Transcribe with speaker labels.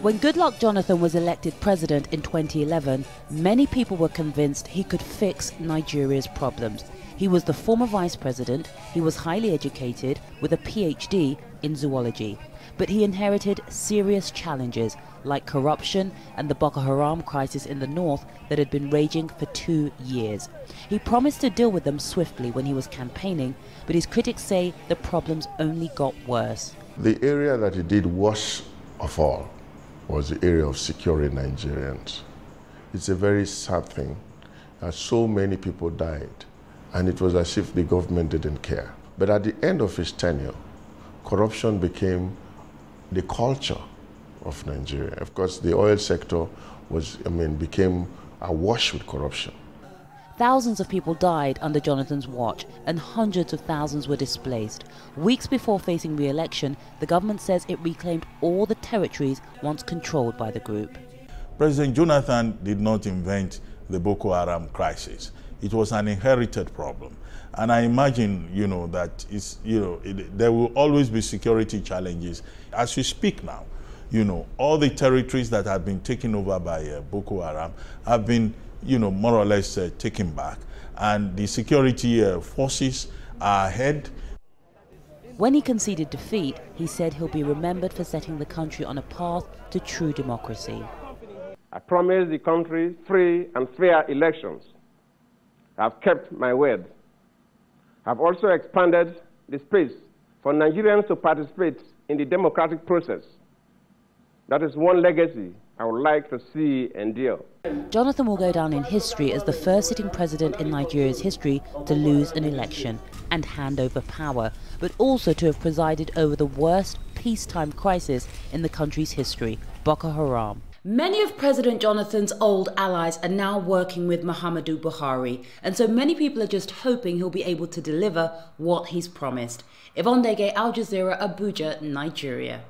Speaker 1: When Goodluck Jonathan was elected president in 2011, many people were convinced he could fix Nigeria's problems. He was the former vice president, he was highly educated with a PhD in zoology. But he inherited serious challenges like corruption and the Boko Haram crisis in the north that had been raging for 2 years. He promised to deal with them swiftly when he was campaigning, but his critics say the problems only got worse.
Speaker 2: The area that he did worst of all was the area of securing Nigerians. It's a very sad thing that so many people died, and it was as if the government didn't care. But at the end of his tenure, corruption became the culture of Nigeria. Of course, the oil sector became awash with corruption.
Speaker 1: Thousands of people died under Jonathan's watch, and hundreds of thousands were displaced. Weeks before facing re-election, the government says it reclaimed all the territories once controlled by the group.
Speaker 3: President Jonathan did not invent the Boko Haram crisis. It was an inherited problem. And I imagine, that there will always be security challenges. As we speak now, all the territories that have been taken over by Boko Haram have been, more or less taken back. And the security forces are ahead.
Speaker 1: When he conceded defeat, he said he'll be remembered for setting the country on a path to true democracy.
Speaker 4: I promised the country free and fair elections. I've kept my word. I've also expanded the space for Nigerians to participate in the democratic process. That is one legacy I would like to see endure.
Speaker 1: Jonathan will go down in history as the first sitting president in Nigeria's history to lose an election and hand over power, but also to have presided over the worst peacetime crisis in the country's history, Boko Haram. Many of President Jonathan's old allies are now working with Muhammadu Buhari, and so many people are just hoping he'll be able to deliver what he's promised. Yvonne Ndege, Al Jazeera, Abuja, Nigeria.